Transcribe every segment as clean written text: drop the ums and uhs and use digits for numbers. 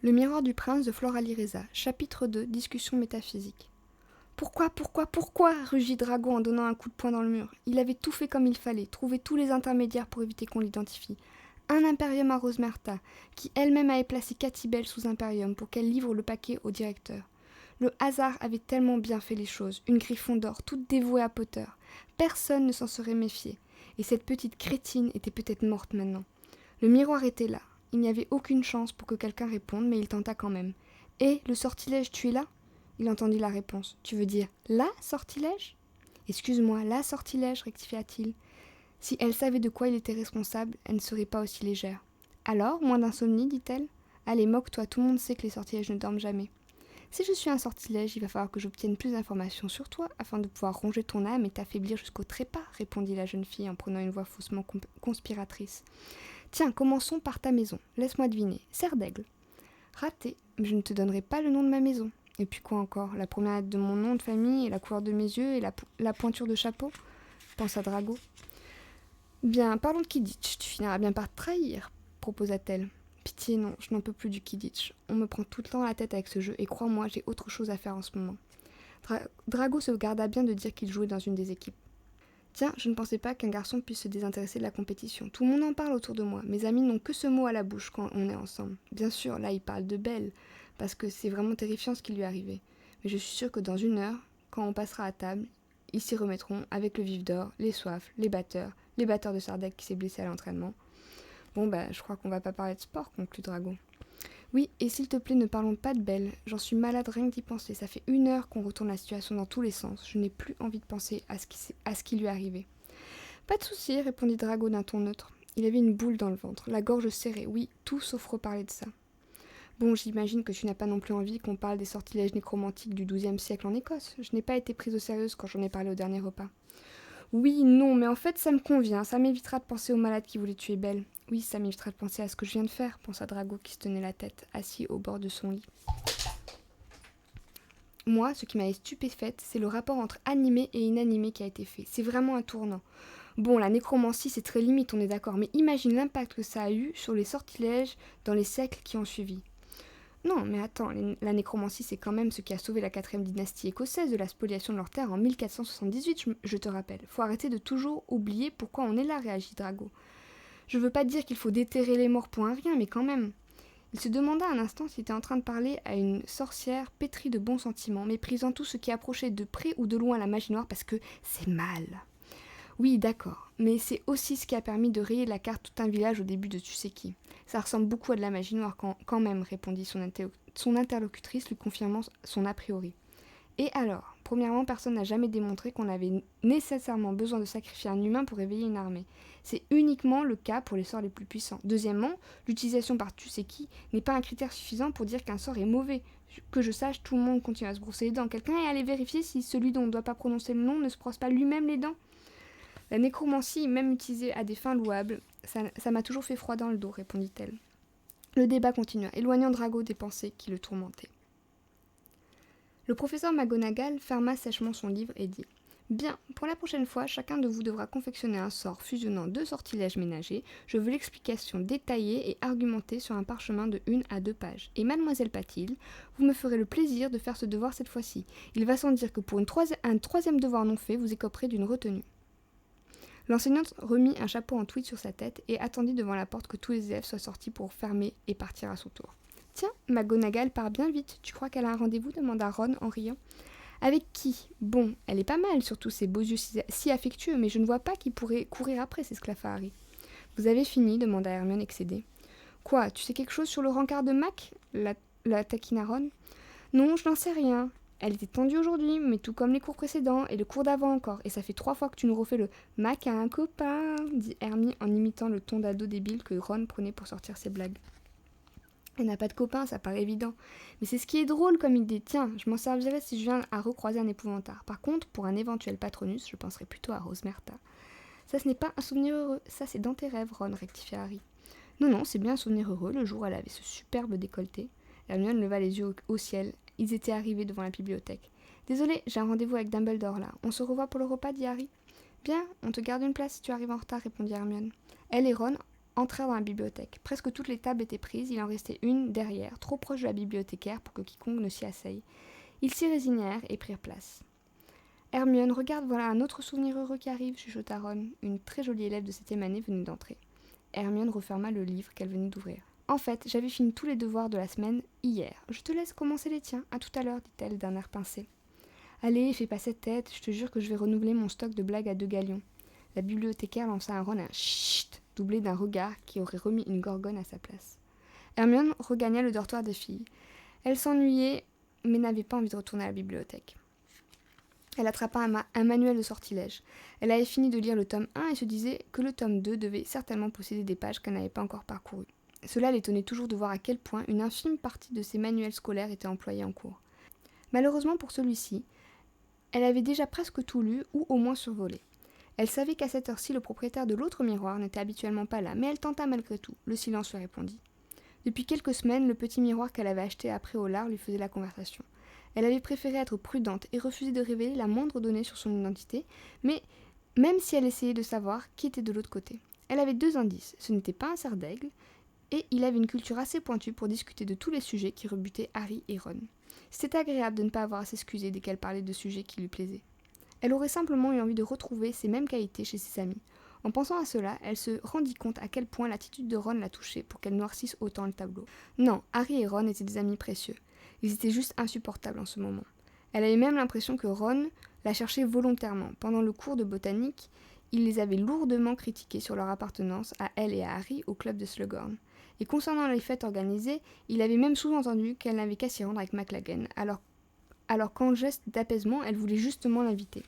Le miroir du prince de Floralie Reza, chapitre 2, discussion métaphysique. Pourquoi rugit Drago en donnant un coup de poing dans le mur. Il avait tout fait comme il fallait, trouvé tous les intermédiaires pour éviter qu'on l'identifie. Un impérium à Rosmerta, qui elle-même avait placé Catibelle sous impérium pour qu'elle livre le paquet au directeur. Le hasard avait tellement bien fait les choses, une Griffon d'or, toute dévouée à Potter. Personne ne s'en serait méfié, et cette petite crétine était peut-être morte maintenant. Le miroir était là. Il n'y avait aucune chance pour que quelqu'un réponde, mais il tenta quand même. « Eh, le sortilège, tu es là ?» Il entendit la réponse. « Tu veux dire la sortilège ?»« Excuse-moi, la sortilège, rectifia-t-il. Si elle savait de quoi il était responsable, elle ne serait pas aussi légère. »« Alors, moins d'insomnie, dit-elle. Allez, moque-toi, tout le monde sait que les sortilèges ne dorment jamais. »« Si je suis un sortilège, il va falloir que j'obtienne plus d'informations sur toi, afin de pouvoir ronger ton âme et t'affaiblir jusqu'au trépas, répondit la jeune fille en prenant une voix faussement conspiratrice. Tiens, commençons par ta maison. Laisse-moi deviner. Serre d'aigle. Raté, mais je ne te donnerai pas le nom de ma maison. Et puis quoi encore? La première lettre de mon nom de famille et la couleur de mes yeux et la pointure de chapeau? Pensa Drago. Bien, parlons de Quidditch. Tu finiras bien par te trahir, proposa-t-elle. Pitié, non, je n'en peux plus du Quidditch. On me prend tout le temps la tête avec ce jeu et crois-moi, j'ai autre chose à faire en ce moment. Drago se garda bien de dire qu'il jouait dans une des équipes. Tiens, je ne pensais pas qu'un garçon puisse se désintéresser de la compétition. Tout le monde en parle autour de moi. Mes amis n'ont que ce mot à la bouche quand on est ensemble. Bien sûr, là, il parle de Belle, parce que c'est vraiment terrifiant ce qui lui est arrivé. Mais je suis sûre que dans 1 heure, quand on passera à table, ils s'y remettront avec le vif d'or, les soifs, les batteurs de Sardec qui s'est blessé à l'entraînement. Bon, je crois qu'on va pas parler de sport, conclut Drago. Oui, et s'il te plaît, ne parlons pas de Belle. J'en suis malade rien que d'y penser. Ça fait 1 heure qu'on retourne la situation dans tous les sens. Je n'ai plus envie de penser à ce qui lui est arrivé. Pas de souci, répondit Drago d'un ton neutre. Il avait une boule dans le ventre, la gorge serrée. Oui, tout sauf reparler de ça. Bon, j'imagine que tu n'as pas non plus envie qu'on parle des sortilèges nécromantiques du XIIe siècle en Écosse. Je n'ai pas été prise au sérieux quand j'en ai parlé au dernier repas. Oui, non, mais en fait, ça me convient. Ça m'évitera de penser au malade qui voulait tuer Belle. Oui, ça m'évitera de penser à ce que je viens de faire, pensa Drago qui se tenait la tête, assis au bord de son lit. Moi, ce qui m'avait stupéfaite, c'est le rapport entre animé et inanimé qui a été fait. C'est vraiment un tournant. Bon, la nécromancie, c'est très limite, on est d'accord, mais imagine l'impact que ça a eu sur les sortilèges dans les siècles qui ont suivi. Non, mais attends, la nécromancie, c'est quand même ce qui a sauvé la 4e dynastie écossaise de la spoliation de leurs terres en 1478, je te rappelle. Faut arrêter de toujours oublier pourquoi on est là, réagit Drago. Je veux pas dire qu'il faut déterrer les morts pour un rien, mais quand même. Il se demanda un instant s'il était en train de parler à une sorcière pétrie de bons sentiments, méprisant tout ce qui approchait de près ou de loin la magie noire parce que c'est mal. Oui, d'accord, mais c'est aussi ce qui a permis de rayer de la carte tout un village au début de tu sais qui. Ça ressemble beaucoup à de la magie noire quand même, répondit son interlocutrice, lui confirmant son a priori. Et alors, premièrement, personne n'a jamais démontré qu'on avait nécessairement besoin de sacrifier un humain pour éveiller une armée. C'est uniquement le cas pour les sorts les plus puissants. Deuxièmement, l'utilisation par tu sais qui n'est pas un critère suffisant pour dire qu'un sort est mauvais. Que je sache, tout le monde continue à se brosser les dents. Quelqu'un est allé vérifier si celui dont on ne doit pas prononcer le nom ne se brosse pas lui-même les dents? La nécromancie, même utilisée à des fins louables, ça m'a toujours fait froid dans le dos, répondit-elle. Le débat continua, éloignant Drago des pensées qui le tourmentaient. Le professeur McGonagall ferma sèchement son livre et dit « Bien, pour la prochaine fois, chacun de vous devra confectionner un sort fusionnant 2 sortilèges ménagers. Je veux l'explication détaillée et argumentée sur un parchemin de 1 à 2 pages. Et mademoiselle Patil, vous me ferez le plaisir de faire ce devoir cette fois-ci. Il va sans dire que pour un troisième devoir non fait, vous écoperez d'une retenue. » L'enseignante remit un chapeau en tweed sur sa tête et attendit devant la porte que tous les élèves soient sortis pour fermer et partir à son tour. « Tiens, McGonagall part bien vite. Tu crois qu'elle a un rendez-vous » demanda Ron en riant. « Avec qui ? Bon, elle est pas mal, surtout ses beaux yeux si affectueux, mais je ne vois pas qui pourrait courir après, s'esclaffa Harry. »« Vous avez fini » demanda Hermione excédée. « Quoi, tu sais quelque chose sur le rencard de Mac ?» la taquina Ron. « Non, je n'en sais rien. Elle était tendue aujourd'hui, mais tout comme les cours précédents, et le cours d'avant encore, et ça fait 3 fois que tu nous refais le « Mac a un copain » dit Hermie en imitant le ton d'ado débile que Ron prenait pour sortir ses blagues. Elle n'a pas de copain, ça paraît évident. Mais c'est ce qui est drôle comme idée. Tiens, je m'en servirais si je viens à recroiser un épouvantard. Par contre, pour un éventuel patronus, je penserais plutôt à Rosmerta. Ça, ce n'est pas un souvenir heureux. Ça, c'est dans tes rêves, Ron, rectifia Harry. Non, c'est bien un souvenir heureux, le jour où elle avait ce superbe décolleté. Hermione leva les yeux au ciel. Ils étaient arrivés devant la bibliothèque. Désolé, j'ai un rendez-vous avec Dumbledore, là. On se revoit pour le repas, dit Harry. Bien, on te garde une place si tu arrives en retard, répondit Hermione. Elle et Ron entrèrent dans la bibliothèque. Presque toutes les tables étaient prises, il en restait une derrière, trop proche de la bibliothécaire pour que quiconque ne s'y asseye. Ils s'y résignèrent et prirent place. Hermione, regarde, voilà un autre souvenir heureux qui arrive, chuchota Ron. Une très jolie élève de 7e année venait d'entrer. Hermione referma le livre qu'elle venait d'ouvrir. En fait, j'avais fini tous les devoirs de la semaine hier. Je te laisse commencer les tiens, à tout à l'heure, dit-elle d'un air pincé. Allez, fais pas cette tête, je te jure que je vais renouveler mon stock de blagues à 2 galions. La bibliothécaire lança à Ron un chut doublé d'un regard qui aurait remis une gorgone à sa place. Hermione regagna le dortoir des filles. Elle s'ennuyait, mais n'avait pas envie de retourner à la bibliothèque. Elle attrapa un manuel de sortilège. Elle avait fini de lire le tome 1 et se disait que le tome 2 devait certainement posséder des pages qu'elle n'avait pas encore parcourues. Cela l'étonnait toujours de voir à quel point une infime partie de ses manuels scolaires était employée en cours. Malheureusement pour celui-ci, elle avait déjà presque tout lu ou au moins survolé. Elle savait qu'à cette heure-ci, le propriétaire de l'autre miroir n'était habituellement pas là, mais elle tenta malgré tout. Le silence lui répondit. Depuis quelques semaines, le petit miroir qu'elle avait acheté après au lard lui faisait la conversation. Elle avait préféré être prudente et refuser de révéler la moindre donnée sur son identité, mais même si elle essayait de savoir qui était de l'autre côté. Elle avait 2 indices. Ce n'était pas un cerf d'aigle, et il avait une culture assez pointue pour discuter de tous les sujets qui rebutaient Harry et Ron. C'était agréable de ne pas avoir à s'excuser dès qu'elle parlait de sujets qui lui plaisaient. Elle aurait simplement eu envie de retrouver ces mêmes qualités chez ses amis. En pensant à cela, elle se rendit compte à quel point l'attitude de Ron la touchait pour qu'elle noircisse autant le tableau. Non, Harry et Ron étaient des amis précieux. Ils étaient juste insupportables en ce moment. Elle avait même l'impression que Ron la cherchait volontairement. Pendant le cours de botanique, il les avait lourdement critiqués sur leur appartenance à elle et à Harry au club de Slughorn. Et concernant les fêtes organisées, il avait même sous-entendu qu'elle n'avait qu'à s'y rendre avec McLaggen, alors qu'en geste d'apaisement, elle voulait justement l'inviter.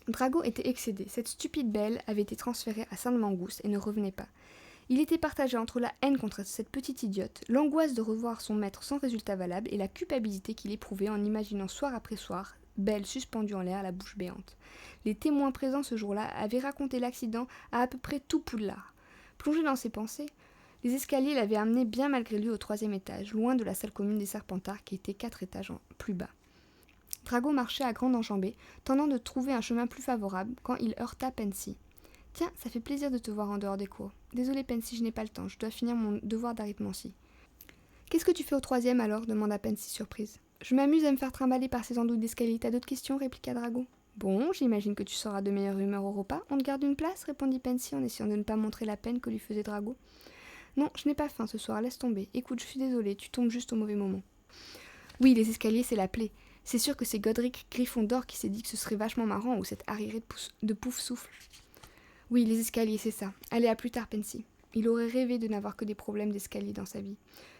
Drago était excédé. Cette stupide belle avait été transférée à Sainte-Mangouste et ne revenait pas. Il était partagé entre la haine contre cette petite idiote, l'angoisse de revoir son maître sans résultat valable et la culpabilité qu'il éprouvait en imaginant soir après soir Belle suspendue en l'air, la bouche béante. Les témoins présents ce jour-là avaient raconté l'accident à peu près tout Poudlard. Plongé dans ses pensées, les escaliers l'avaient amené bien malgré lui au 3e étage, loin de la salle commune des Serpentards qui était 4 étages plus bas. Drago marchait à grande enjambée, tentant de trouver un chemin plus favorable, quand il heurta Pansy. « Tiens, ça fait plaisir de te voir en dehors des cours. Désolée Pansy, je n'ai pas le temps, je dois finir mon devoir d'arithmancie. »« Qu'est-ce que tu fais au 3e alors ?» demanda Pansy surprise. « Je m'amuse à me faire trimballer par ces andouilles d'escalier. T'as d'autres questions ?» répliqua Drago. « Bon, j'imagine que tu seras de meilleure humeur au repas. On te garde une place ?» répondit Pansy en essayant de ne pas montrer la peine que lui faisait Drago. « Non, je n'ai pas faim ce soir, laisse tomber. Écoute, je suis désolée, tu tombes juste au mauvais moment. » Oui, les escaliers, c'est la plaie. C'est sûr que c'est Godric Gryffondor qui s'est dit que ce serait vachement marrant, ou cette arriérée de Pouf-Souffle. Oui, les escaliers, c'est ça. Allez, à plus tard, Pansy. Il aurait rêvé de n'avoir que des problèmes d'escalier dans sa vie.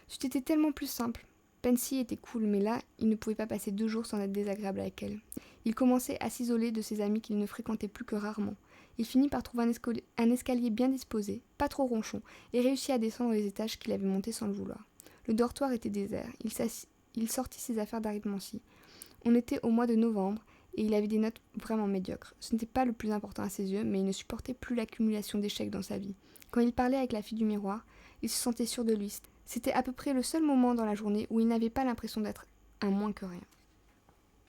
C'eût été tellement plus simple. Pansy était cool, mais là, il ne pouvait pas passer 2 jours sans être désagréable avec elle. Il commençait à s'isoler de ses amis qu'il ne fréquentait plus que rarement. Il finit par trouver un escalier bien disposé, pas trop ronchon, et réussit à descendre les étages qu'il avait montés sans le vouloir. Le dortoir était désert. Il sortit ses affaires d'arithmancie. On était au mois de novembre, et il avait des notes vraiment médiocres. Ce n'était pas le plus important à ses yeux, mais il ne supportait plus l'accumulation d'échecs dans sa vie. Quand il parlait avec la fille du miroir, il se sentait sûr de lui. C'était à peu près le seul moment dans la journée où il n'avait pas l'impression d'être un moins que rien.